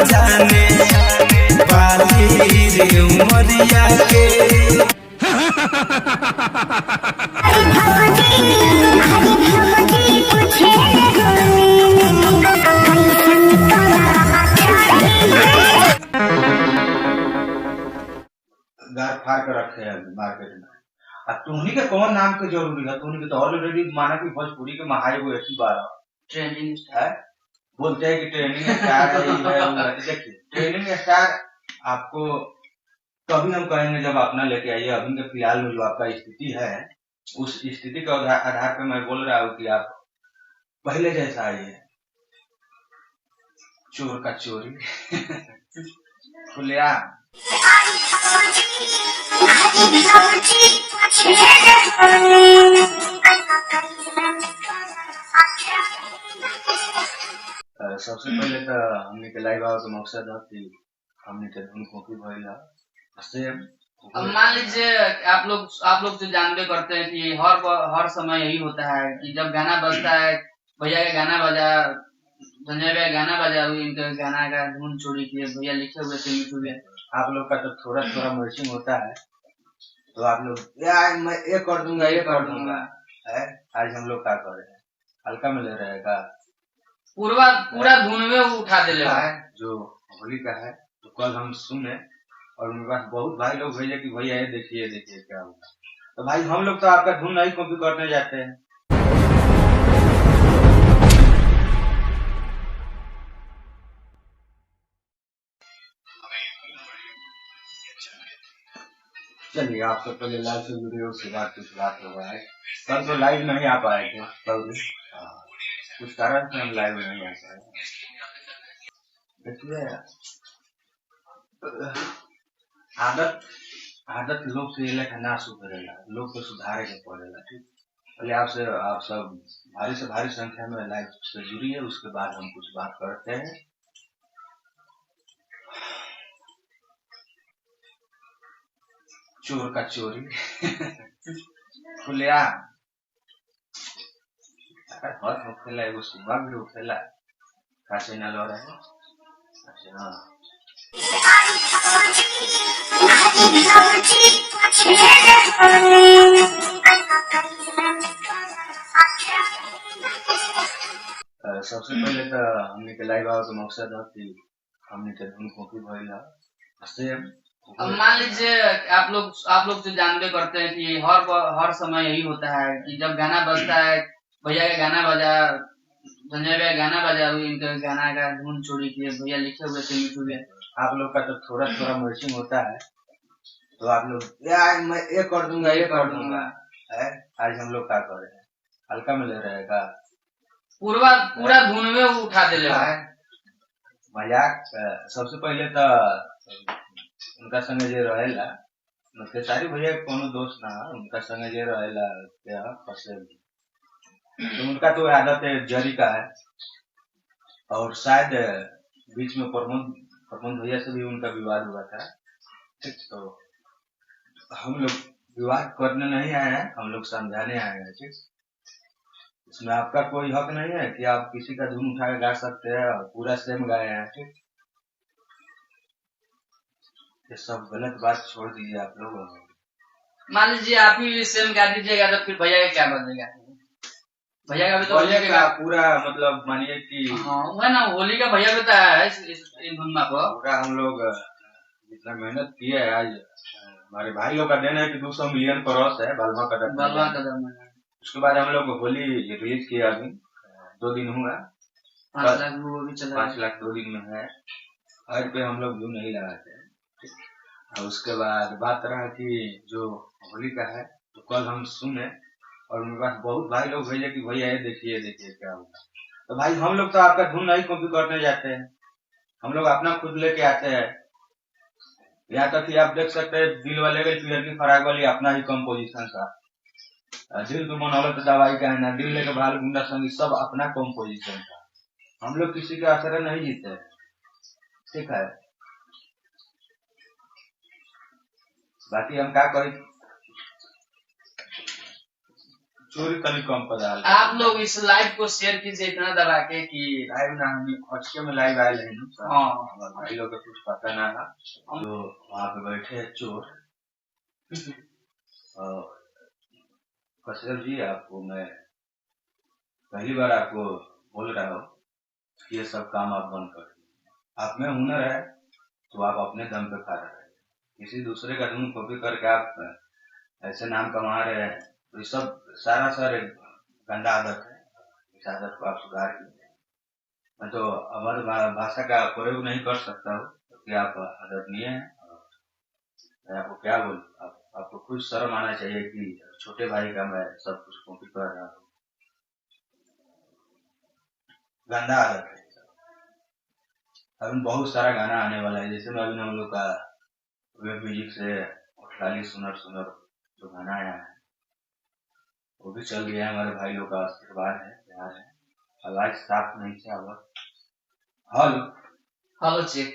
जाने वाली रे उमरिया के। गार फाड़ कर रखे हैं मार्केट में। अब तुमनी के कौन नाम के जरूरी है? तुमनी के तो ऑलरेडी माना कि भोजपुरी के महाई वो ऐसी बार ट्रेंडिंग है, बोलते हैं कि ट्रेंडिंग स्टार है, ये है वो है। देखिए ट्रेंडिंग स्टार आपको तभी हम कहेंगे जब अपना लेके आइए। अभी के फिलहाल में जो आपका स्थिति है, उस स्थिति के आधार पर मैं बोल रहा हूँ कि आप पहले जैसा आइए। चोर का चोरी खुलिया। सबसे पहले तो हमने के लाइव आवे के मकसद है कि हमने के धुन कॉपी भइला से। अब मान लीजिए आप लोग तो जानते करते हैं कि हर समय यही होता है कि जब गाना बजता है, भैया का गाना बजा, संजय भैया गाना बजा, इनका गाना का धुन चोरी किए भैया लिखे हुए थे यूट्यूब में। आप लोग का तो थोड़ा थोड़ा मैचिंग होता है, तो आप लोग यार मैं ये कर दूंगा ये कर दूंगा है। आज हम लोग क्या कर रहे हैं, हल्का में ले रहे हैं का पूरा धुन में उठा दे है जो होली का है। तो कल हम सुने और मेरे पास बहुत भाई लोग भेजे कि भैया ये देखिए देखिए क्या होगा। तो भाई हम लोग तो आपका धुन नहीं कॉपी करने जाते हैं। चलिए आपसे पहले लाइव से जुड़े उसके बाद कुछ बात हो रहा है। कल तो लाइव नहीं आ पाए थे, कल कुछ कारण से हम लाइव नहीं आ पाए। देखिए आदत लोग से ये ना सुधरेला, लोग को सुधारे के पड़ेगा। ठीक, पहले आप सब भारी से भारी संख्या में लाइव से जुड़िए, उसके बाद हम कुछ बात करते हैं। चोर का चोरी खुलिया हद होखेला, एगो सुबह भी उठेला कासे ना लो रहे। अच्छा सबसे पहले तो हमने के लाइव आवे के मकसद है कि हमने के धुन कॉपी भइला से। अब मान लीजिए आप लोग तो जानते करते हैं कि हर समय यही होता है कि जब गाना बजता है, भैया का गाना बजा, संजय भैया गाना बजा, इनका गाना का धुन चोरी किए भैया लिखे हुए थे यूट्यूब में। आप लोग का तो थोड़ा थोड़ा मैचिंग होता है, तो आप लोग यार मैं ये कर दूंगा ये कर दूंगा है। आज हम लोग क्या कर रहे हैं, हल्का में ले रहे हैं का पूरा धुन में उठा दे है मजाक। सबसे पहले तो उनका संगे जे रहेला, मतलब सारी भैया कोनो दोस्त ना, उनका संगे जे रहेला क्या फंसे, तो उनका तो आदत है जरी का है। और शायद बीच में प्रमोद भैया से भी उनका विवाद हुआ था। ठीक, तो हम लोग विवाद करने नहीं आए हैं, हम लोग समझाने आए हैं। ठीक, इसमें आपका कोई हक नहीं है कि आप किसी का धुन उठा के गा सकते हैं और पूरा सेम गाए हैं। ठीक, ये सब गलत बात छोड़ दीजिए आप लोग। मान लीजिए आप ही सेम गा दीजिएगा तो फिर भैया का क्या बनेगा? भैया का भी तो होली का पूरा मतलब मानिए कि है ना, होली का भैया बताया है इस धुन में पूरा हम लोग जितना मेहनत किए है। आज हमारे भाई लोग का दिन है कि 200 मिलियन क्रॉस है बालवा कदम। उसके बाद हम लोग होली रिलीज किया, अभी 2 दिन हुआ, 5 लाख 2 दिन में है। हर पे हम लोग व्यू नहीं लगाते हैं। और उसके बाद बात रहा कि जो होली का है, तो कल हम सुने और मेरे पास बहुत भाई लोग भेजे कि भैया ये देखिए देखिए क्या होगा। तो भाई हम लोग तो आपका धुन नहीं कॉपी करने जाते हैं, हम लोग अपना खुद लेके आते हैं। यहाँ तक कि आप देख सकते हैं दिल वाले पियर की फराग वाली अपना ही कंपोजिशन था। दिल तो मनौलत दवाई का है ना, दिल लेके भाल गुंडा संगीत सब अपना कंपोजिशन था। हम लोग किसी के असर नहीं जीते। ठीक है, बाकी हम क्या करें, चोरी तनी कम पदाल आप लोग इस लाइव को शेयर कीजिए इतना दबा के कि लाइव ना हम हटके में लाइव आए हैं ना हाँ हमारे भाई लोग को कुछ पता ना था तो वहाँ पे बैठे हैं चोर कश्यप जी आपको मैं पहली बार आपको बोल रहा हूँ कि ये सब काम आप बंद कर दीजिए। आप में हुनर है तो आप अपने दम पे खा रहे हैं, किसी दूसरे का धुन कॉपी करके आप ऐसे नाम कमा रहे हैं तो ये सब सारा गंदा आदत है। इस आदत को आप सुधार कीजिए। मैं तो हमारी भाषा का प्रयोग नहीं कर सकता हूँ क्योंकि आप आदरणीय हैं। मैं आपको क्या बोलूं, आपको खुद शर्म आना चाहिए कि छोटे भाई का मैं सब कुछ कॉपी कर रहा हूँ। गंदा आदत है। अभी बहुत सारा गाना आने वाला है, जैसे में अभी हम लोग का वेब म्यूजिक से खाली सुनर जो गाना आया है वो भी चल गया है। हमारे भाई लोग का आशीर्वाद है, प्यार है। आवाज साफ नहीं से आवाज हेलो चेक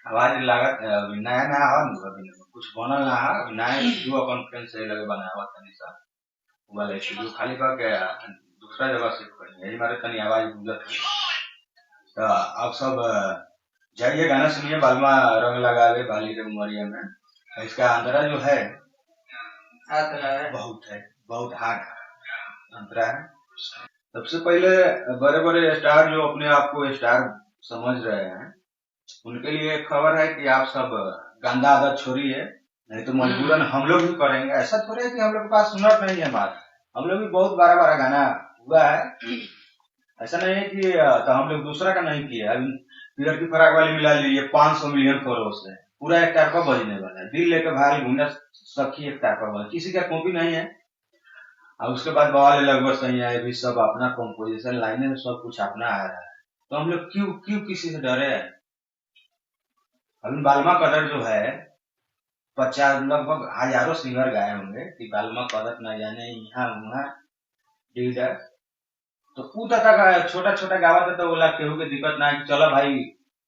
आवाज लागत अभी नया नया अभी कुछ बनल ना है, अभी नया स्टूडियो कॉन्फ्रेंस से लगे बनाया तनी सा वाला स्टूडियो खाली करके दूसरा जगह शिफ्ट करेंगे। यही हमारे तनी आवाज गुजर तो आप सब जाइए गाना सुनिए बालमा रंग लगावे बाली रे उमरिया में। इसका अंतरा जो है बहुत हार्ड अंतरा है। सबसे पहले बड़े बड़े स्टार जो अपने आप को स्टार समझ रहे हैं उनके लिए खबर है कि आप सब गंदा आदत छोड़िए, नहीं तो मजबूरन हम लोग भी करेंगे। ऐसा थोड़ा है कि हम लोग के पास सुनर नहीं है हमारा, हम लोग भी बहुत बारह गाना हुआ है। ऐसा नहीं है कि तो हम लोग दूसरा का नहीं किया। अभी पियर की फराक वाली मिला लीजिए 500 मिलियन फॉलोअर्स है, पूरा एक टारपा बजने वाला है। दिल लेकर भाई घूमना सखी एक टारपा बजा, किसी का कॉपी नहीं है। और उसके बाद बवाल लगभग सही है, भी सब अपना कंपोजिशन लाइने में सब कुछ अपना आ रहा है। तो हम लोग क्यों किसी से डरे हैं। अभी बालमा कदर जो है 50 लगभग हजारों सिंगर गाए होंगे कि बालमा कदर न जाने यहाँ वहाँ डीलर तो का छोटा छोटा गावा था तो बोला केहू के दिक्कत ना है, चलो भाई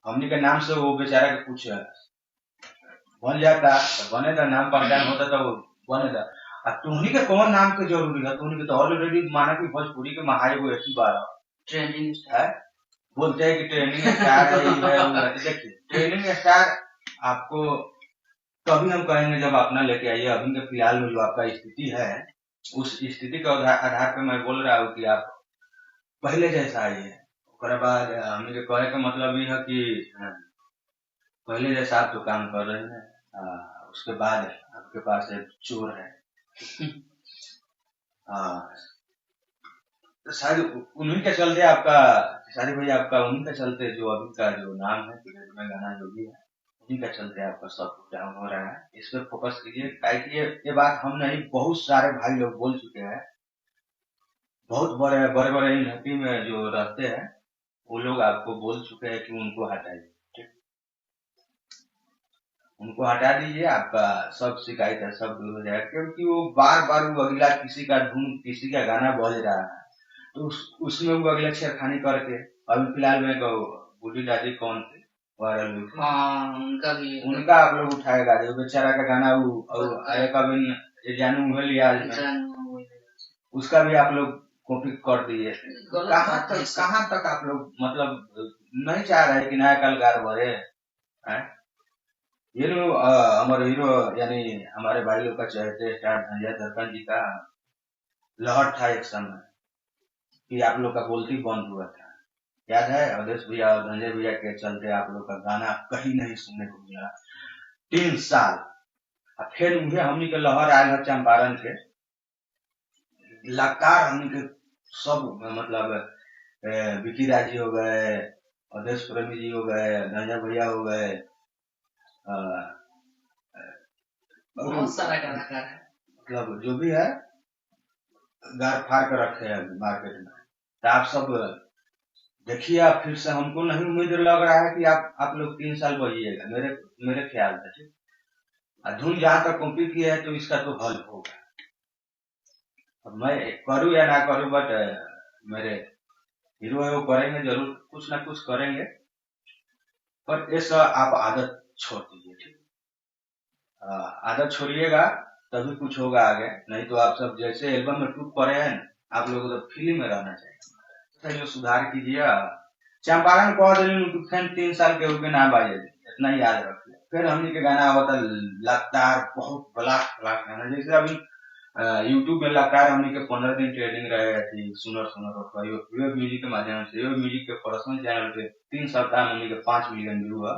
हमनी के नाम से वो बेचारा के कुछ बन जाता तो बनेगा, नाम पहचान होता तो बनेगा। अब तुम्ही के कौन नाम के जरूरी है, तुम्ही के तो ऑलरेडी माना कि भोजपुरी के महाई वो एक ही बार ट्रेंडिंग है, बोलते हैं कि ट्रेनिंग स्टार है। देखिए ट्रेनिंग स्टार आपको तभी हम कहेंगे जब अपना लेके आइए। अभी के फिलहाल में जो आपका स्थिति है उस स्थिति के आधार पर मैं बोल रहा हूँ कि आप पहले जैसा आइए। उसके बाद हमें कहे का मतलब ये है कि पहले जैसा आप जो काम कर रहे हैं उसके बाद आपके पास एक चोर है शायद उन्हीं के चलते आपका सारी भैया आपका उन्हीं के चलते जो अभी का जो नाम है में गाना जो भी है उन्हीं के चलते आपका सब कुछ डाउन हो रहा है। इस पर फोकस कीजिए। ये बात हम नहीं, बहुत सारे भाई लोग बोल चुके हैं। बहुत बड़े यूनिवर्सिटी में जो रहते हैं वो लोग आपको बोल चुके हैं कि उनको हटाइए, ठीक, उनको हटा दीजिए। आपका सब शिकायत है सब दूर हो जाएगा, क्योंकि वो बार वो अगला किसी का धुन किसी का गाना बज रहा है तो उसमें वो अगला छेड़खानी करके अभी फिलहाल में बूढ़ी दादी कौन थे वायरल हुई थी, उनका आप लोग उठाएगा जो बेचारा का गाना कभी जानू लिया उसका भी आप लोग कॉपी कर दिए। कहाँ तक आप लोग मतलब नहीं चाह रहे कि नया कलाकार बढ़े है। ये हमारे हीरो यानी हमारे भाई लोग का चहते स्टार संजय दत्त जी का लहर था एक समय कि आप लोग का बोलती बंद हुआ था, याद है। अवधेश भैया और संजय भैया के चलते आप लोग का गाना कहीं नहीं सुनने को मिला 3 साल। फिर मुझे हमनी के लहर आयल है चंपारण के लगातार हमनी के सब मतलब विकी राज जी हो गए, अवधेश प्रेमी जी हो गए, संजय भैया हो गए, बहुत सारा कलाकार है मतलब जो भी है गार फाड़ कर रखे हैं मार्केट में। तो आप सब देखिए, फिर से हमको नहीं उम्मीद लग रहा है कि आप लोग 3 साल बजिएगा मेरे ख्याल से, ठीक। धुन जहां तक कॉपी की है तो इसका तो हल होगा। अब मैं करूँ या ना करूँ बट मेरे हीरो है वो करेंगे जरूर, कुछ ना कुछ करेंगे। पर ऐसा आप आदत छोड़ दीजिए, ठीक। आदत छोड़िएगा तभी कुछ होगा आगे, नहीं तो आप सब जैसे एल्बम में टूट पड़े हैं, आप लोगों को तो फिल्म में रहना चाहिए। जो सुधार कीजिए, चंपारण कह दिली फैन 3 साल के होके ना बाजे, इतना याद रखिए। फिर हमने के गाना होता लगातार बहुत ब्लास्ट ब्लास्ट गाना, जैसे अभी यूट्यूब में लगातार हमने के 15 दिन ट्रेडिंग रहे थी सुनर वेब म्यूजिक के माध्यम से। वेब म्यूजिक के पर्सनल चैनल पे 3 सप्ताह में हमने के 5 मिलियन व्यू हुआ।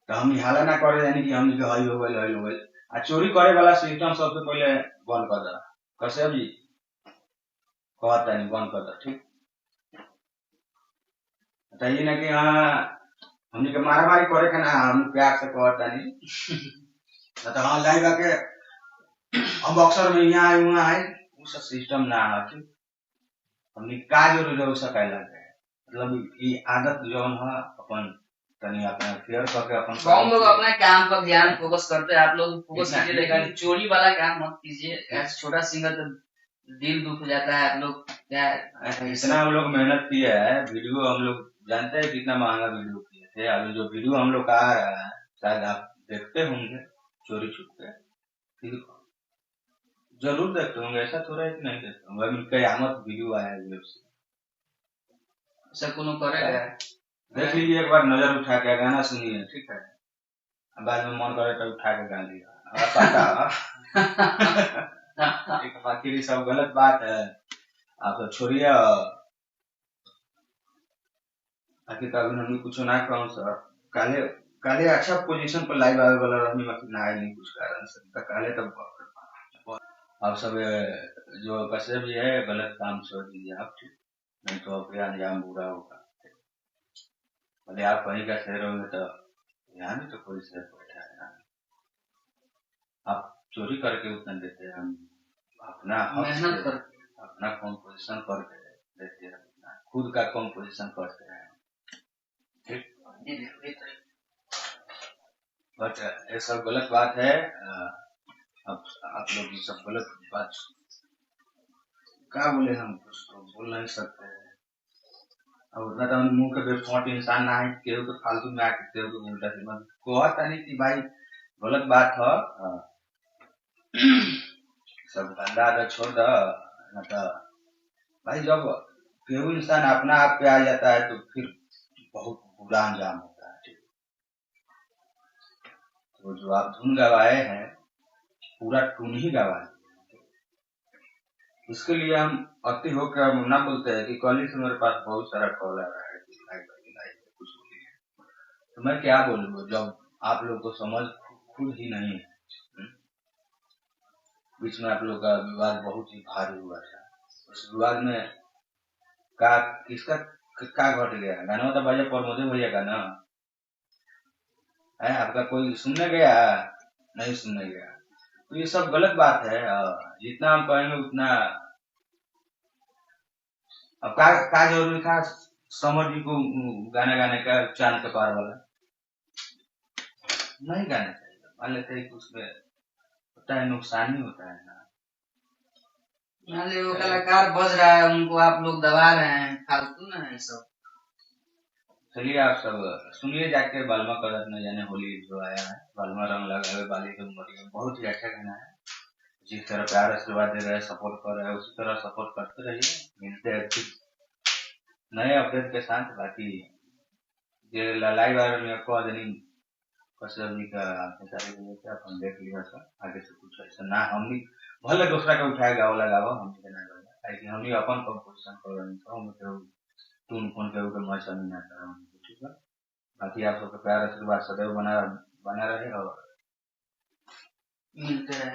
तो हम हाला ना करे यानी कि हमने के हई हो गए आ चोरी करे वाला सिस्टम सबसे पहले बंद कर दे। कश्यप जी कहता नहीं बंद कर दे, ठीक बताइए ना कि हाँ हमने के मारा मारी करे के ना, हम प्यार से कहता नहीं तो हाँ लाइव आके हम बॉक्सर में यहाँ आए वहाँ आए, उस सिस्टम ना है, ठीक। हमने का जरूरी है उसका कहला है, मतलब ये आदत जो है अपन तनी अपना केयर करके अपन हम लोग अपने काम पर ध्यान फोकस करते हैं, आप लोग फोकस कीजिए, लेकिन चोरी वाला काम मत कीजिए। ऐसे छोटा सिंगर तो दिल दुख हो जाता है। आप लोग क्या इतना हम लोग मेहनत किए है, वीडियो हम लोग जानते हैं कितना महंगा वीडियो किए थे। अभी जो वीडियो हम लोग का आ रहा है शायद आप देखते होंगे चोरी छुप के, ठीक जरूर देखते होंगे, ऐसा थोड़ा है कि नहीं देखते होंगे। अभी कयामत वीडियो आया है ऐसा कोनो करेगा, देख लीजिए एक बार नजर उठा के गाना सुनिए, ठीक है। बाद में मन करे तो उठा के गा दिया बाकी सब गलत बात है, आप तो छोड़िए। बाकी तो अभी हम कुछ ना कहूँ सर, काले काले अच्छा पोजीशन पर लाइव आवे वाला रहनी मत ना है नहीं कुछ कारण से काले तब आप सब जो कश्यप जी है गलत काम छोड़ दीजिए आप, ठीक नहीं तो आपके अंजाम बुरा होगा। भले आप कहीं का शेर होंगे तो यहाँ भी तो कोई शेर बैठा है ना, आप चोरी करके उतना देते हैं, हम अपना मेहनत कर अपना कॉम्पोजिशन करके देते हैं, खुद का कॉम्पोजिशन करते हैं, ठीक। बट ये सब गलत बात है। अब आप लोग ये सब गलत बात क्या बोले, हम कुछ तो बोल नहीं सकते हैं। अब उतना तो मुंह के बेफोट इंसान ना है केहू तो फालतू में आके केहू को उल्टा सीधा कहता नहीं कि भाई गलत बात है, सब धंधा आदत छोड़ दो ना तो भाई जब केहू इंसान अपना आप पे आ जाता है तो फिर बहुत बुरा अंजाम होता है, ठीक। तो जो आप धुन गवाए हैं पूरा टून ही गवाए, इसके लिए हम अति होकर हम ना बोलते हैं कि कल से मेरे पास बहुत सारा कॉल आ रहा है कुछ बोलिए, तो मैं क्या बोलूँ जब आप लोग को समझ खुद ही नहीं है। बीच में आप लोग का विवाद बहुत ही भारी हुआ था, उस विवाद में का किसका क्या घट गया, गाना तो बजे प्रमोदे भैया का ना है, आपका कोई सुनने गया नहीं सुनने गया, तो ये सब गलत बात है। जितना हम कहेंगे उतना अब का जरूरी था समर जी को गाना गाने का चांद के पार वाला नहीं गाना चाहिए, मान लेते हैं कि उसमें होता है नुकसान ही होता है ना। मान लीजिए वो कलाकार बज रहा है उनको आप लोग दबा रहे हैं, फालतू ना है सब। चलिए आप सब सुनिए जाके बालमा कदर न जाने होली जो आया है, बालमा रंग लगा बाली के उम्र, बहुत ही अच्छा गाना है। जिस तरह प्यार आशीर्वाद दे रहे हैं सपोर्ट कर रहे हैं उसी तरह सपोर्ट करते रहिए, मिलते हैं फिर नए अपडेट के साथ। बाकी ये लाइव आ रही आपको आदमी कश्यप जी का सारी अपन देख लिया सर, आगे से कुछ ऐसा ना हम भले दूसरा का उठाए गाँव लगाओ हम हम अपन कंपोजिशन कर रहे हैं टून फोन के ऊपर मैं समझ ना कर रहा हूँ, ठीक है। बाकी आप सबका प्यार आशीर्वाद सदैव बना रहे और मिलते हैं।